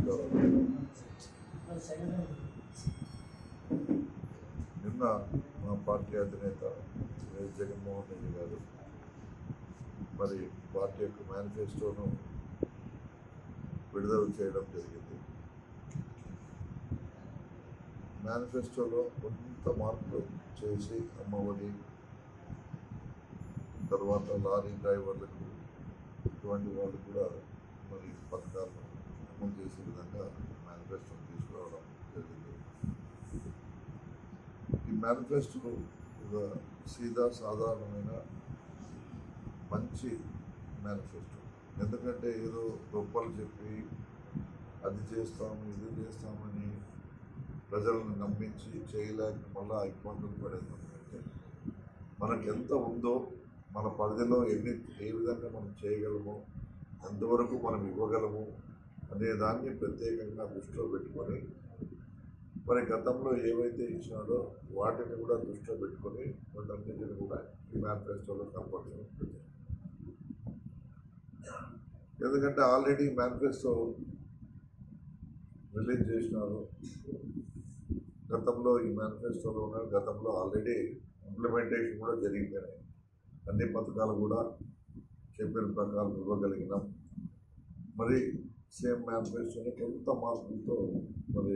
నమస్కారాలు. నిన్న మా పార్టీ అధినేత వైఎస్ జగన్మోహన్ రెడ్డి గారు మరి పార్టీ యొక్క మేనిఫెస్టోను విడుదల చేయడం జరిగింది. మేనిఫెస్టోలో కొంత మార్పులు చేసి అమ్మఒడి, తర్వాత లారీ డ్రైవర్లకు ఇటువంటి వాళ్ళు కూడా మరి పథకాలను అమలు చేసే విధంగా మేనిఫెస్టోను తీసుకురావడం జరిగింది. ఈ మేనిఫెస్టో ఒక సీదా సాధారణమైన మంచి మేనిఫెస్టో. ఎందుకంటే ఏదో గొప్పలు చెప్పి అది చేస్తాము ఇది చేస్తామని ప్రజలను నమ్మించి చేయలేక మళ్ళా ఇబ్బందులు పడేదంటే మనకు ఎంత ఉందో, మన పరిధిలో ఏ విధంగా మనం చేయగలము, ఎంతవరకు మనం ఇవ్వగలము అనే దాన్ని ప్రత్యేకంగా దృష్టిలో పెట్టుకొని మరి గతంలో ఏవైతే ఇచ్చినాడో వాటిని కూడా దృష్టిలో పెట్టుకొని వాటన్నిటిని కూడా ఈ మేనిఫెస్టోలో కనపరచడం జరిగింది. ఎందుకంటే ఆల్రెడీ మేనిఫెస్టో రిలీజ్ చేసినారు. గతంలో ఈ మేనిఫెస్టోలో ఉన్న గతంలో ఆల్రెడీ ఇంప్లిమెంటేషన్ కూడా జరిగిపోయినాయి. అన్ని పథకాలు కూడా చెప్పిన ప్రకారం ఇవ్వగలిగినాం. మరి సేమ్ మేనిఫెస్టోని కొంత మార్పులతో మరి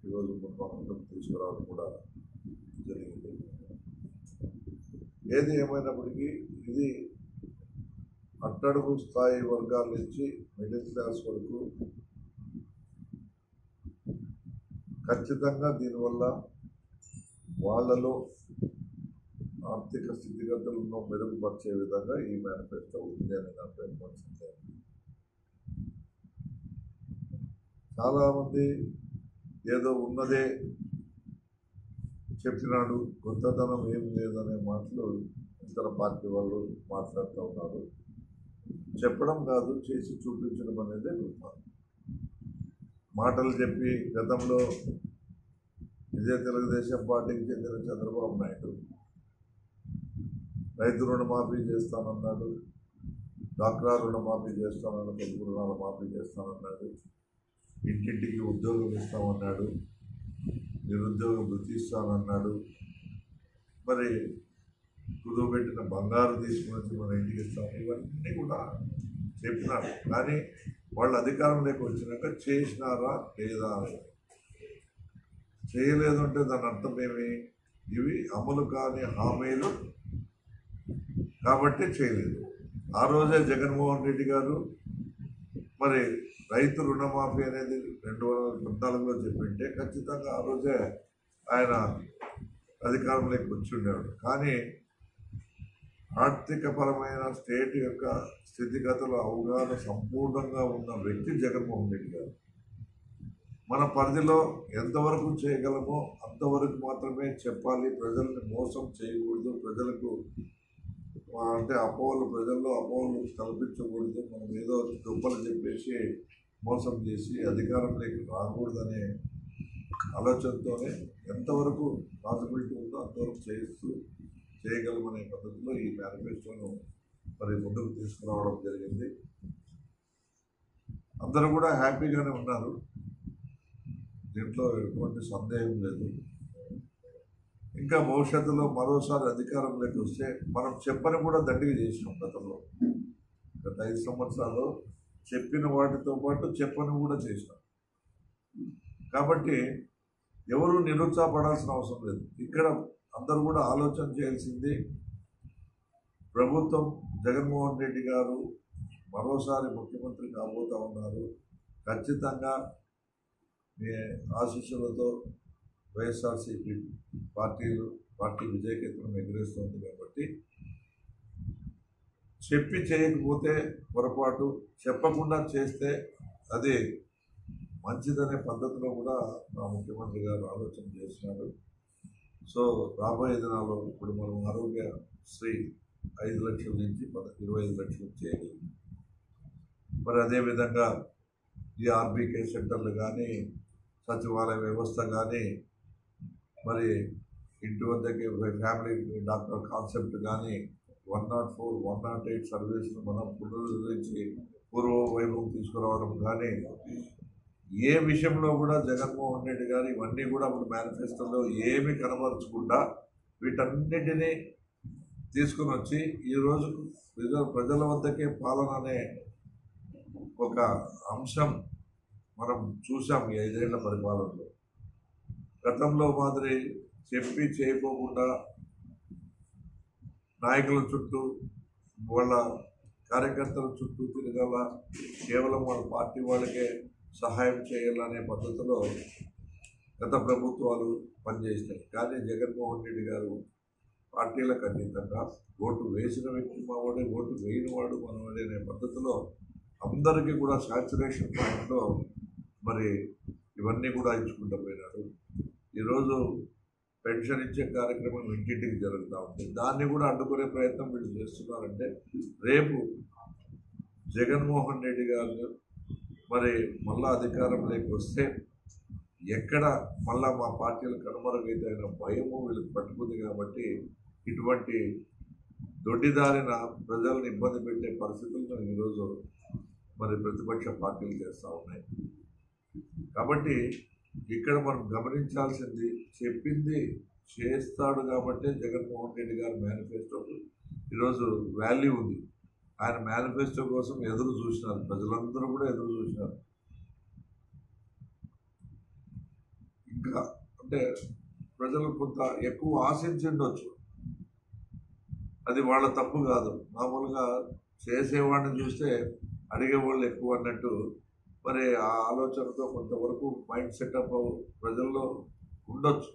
ఈరోజు ముందుకు తీసుకురావడం కూడా జరిగింది. ఏది ఏమైనప్పటికీ ఇది అట్టడుగు స్థాయి వర్గాల నుంచి మిడిల్ క్లాస్ వరకు ఖచ్చితంగా దీనివల్ల వాళ్ళలో ఆర్థిక స్థితిగతులను మెరుగుపరిచే విధంగా ఈ మేనిఫెస్టో ఉంది అని దాంట్లో ఏర్పడుతుంది. చాలామంది ఏదో ఉన్నదే చెప్పినాడు, కొత్తదనం ఏం లేదనే మాటలు ఇతర పార్టీ వాళ్ళు మాట్లాడుతూ ఉన్నారు. చెప్పడం కాదు, చేసి చూపించడం అనేది గొప్ప. మాటలు చెప్పి గతంలో ఇదే తెలుగుదేశం పార్టీకి చెందిన చంద్రబాబు నాయుడు రైతు రుణమాఫీ చేస్తానన్నాడు, డాక్రా రుణమాఫీ చేస్తానన్నాడు, పొదుపు రుణాల మాఫీ చేస్తానన్నాడు, ఇంటింటికి ఉద్యోగం ఇస్తామన్నాడు, నిరుద్యోగం వృత్తి ఇస్తానన్నాడు, మరి కుదువబెట్టిన బంగారు తీసుకుని మన ఇంటికి ఇస్తాం, ఇవన్నీ కూడా చెప్పినారు. కానీ వాళ్ళు అధికారంలోకి వచ్చినాక చేసినారా లేదా? చేయలేదు అంటే దాని అర్థం ఏమి? ఇవి అమలు కాని హామీలు కాబట్టి చేయలేదు. ఆ రోజే జగన్మోహన్ రెడ్డి గారు మరి రైతు రుణమాఫీ అనేది 2014లో చెప్పింటే ఖచ్చితంగా ఆ రోజే ఆయన అధికారంలోకి వచ్చి ఉండేవాడు. కానీ ఆర్థికపరమైన స్టేట్ యొక్క స్థితిగతుల అవగాహన సంపూర్ణంగా ఉన్న వ్యక్తి జగన్మోహన్ రెడ్డి గారు. మన పరిధిలో ఎంతవరకు చేయగలమో అంతవరకు మాత్రమే చెప్పాలి. ప్రజల్ని మోసం చేయకూడదు, ప్రజలకు అంటే ప్రజల్లో అపోహలు కల్పించకూడదు. మనం ఏదో గొప్పలు చెప్పేసి మోసం చేసి అధికారంలోకి రాకూడదనే ఆలోచనతోనే ఎంతవరకు పాసిబిలిటీ ఉందో అంతవరకు చేయగలమనే పద్ధతిలో ఈ మేనిఫెస్టోను మరి ముందుకు తీసుకురావడం జరిగింది. అందరూ కూడా హ్యాపీగానే ఉన్నారు, దీంట్లో ఎటువంటి సందేహం లేదు. ఇంకా భవిష్యత్తులో మరోసారి అధికారంలోకి వస్తే మనం చెప్పని కూడా దండిగా చేసినాం. గతంలో గత 5 సంవత్సరాలు చెప్పిన వాటితో పాటు చెప్పని కూడా చేసినాం. కాబట్టి ఎవరు నిరుత్సాహపడాల్సిన అవసరం లేదు. ఇక్కడ అందరూ కూడా ఆలోచన చేయాల్సింది, ప్రభుత్వం జగన్మోహన్ రెడ్డి గారు మరోసారి ముఖ్యమంత్రి కాబోతూ ఉన్నారు. ఖచ్చితంగా మీ ఆశీస్సులతో వైఎస్ఆర్సీపీ పార్టీ విజయకేతనం ఎగిరేస్తుంది. కాబట్టి చెప్పి చేయకపోతే పొరపాటు, చెప్పకుండా చేస్తే అది మంచిదనే పద్ధతిలో కూడా మా ముఖ్యమంత్రి గారు ఆలోచన చేస్తున్నారు. సో రాబోయే దినాల్లో ఇప్పుడు మనం ఆరోగ్యశ్రీ 5 లక్షల నుంచి 25 లక్షలు చేయగలం. మరి అదేవిధంగా ఈ ఆర్బీకే సెంటర్లు కానీ, సచివాలయ వ్యవస్థ కానీ, మరి ఇంటి వద్దకి ఫ్యామిలీ డాక్టర్ కాన్సెప్ట్ కానీ, 104, 108 సర్వీసులు మనం పునరుద్ధరించి పూర్వ వైభవం తీసుకురావడం కానీ, ఏ విషయంలో కూడా జగన్మోహన్ రెడ్డి గారు ఇవన్నీ కూడా ఇప్పుడు మేనిఫెస్టోలో ఏమి కనబరచకుండా వీటన్నిటినీ తీసుకుని వచ్చి ఈరోజు ప్రజల వద్దకే పాలన అనే ఒక అంశం మనం చూసాం ఈ 5 ఏళ్ల పరిపాలనలో. గతంలో మాదిరి చెప్పి చేయకోకుండా నాయకుల చుట్టూ వాళ్ళ కార్యకర్తల చుట్టూ తిరగాల, కేవలం వాళ్ళ పార్టీ వాళ్ళకే సహాయం చేయాలనే పద్ధతిలో గత ప్రభుత్వాలు పనిచేసినాయి. కానీ జగన్మోహన్ రెడ్డి గారు పార్టీలకు అతీతంగా ఓటు వేసిన వ్యక్తి మావాడే, ఓటు వేయని వాడు మనవాడే అనే పద్ధతిలో అందరికీ కూడా సాచురేషన్ పాయింట్లో మరి ఇవన్నీ కూడా ఇచ్చుకుంటూ పోయినారు. ఈరోజు పెన్షన్ ఇచ్చే కార్యక్రమం ఇంటింటికి జరుగుతూ ఉంది. దాన్ని కూడా అడ్డుకునే ప్రయత్నం వీళ్ళు చేస్తున్నారంటే రేపు జగన్మోహన్ రెడ్డి గారు మరి మళ్ళా అధికారంలోకి వస్తే ఎక్కడ మళ్ళా మా పార్టీలు కనుమరుగైతే అయిన భయము వీళ్ళకి పట్టుకుంది. కాబట్టి ఇటువంటి దొడ్డిదారిన ప్రజలను ఇబ్బంది పెట్టే పరిస్థితులను ఈరోజు మరి ప్రతిపక్ష పార్టీలు చేస్తూ ఉన్నాయి. కాబట్టి ఇక్కడ మనం గమనించాల్సింది, చెప్పింది చేస్తాడు కాబట్టి జగన్మోహన్ రెడ్డి గారి మేనిఫెస్టోకు ఈరోజు వాల్యూ ఉంది. ఆయన మేనిఫెస్టో కోసం ఎదురు చూసినారు, ప్రజలందరూ కూడా ఎదురు చూసినారు. ఇంకా అంటే ప్రజలు కొంత ఎక్కువ ఆశించిండొచ్చు, అది వాళ్ళ తప్పు కాదు. మామూలుగా చేసేవాడిని చూస్తే అడిగేవాళ్ళు ఎక్కువ అన్నట్టు మరి ఆ ఆలోచనతో కొంతవరకు మైండ్ సెటప్ ప్రజల్లో ఉండొచ్చు.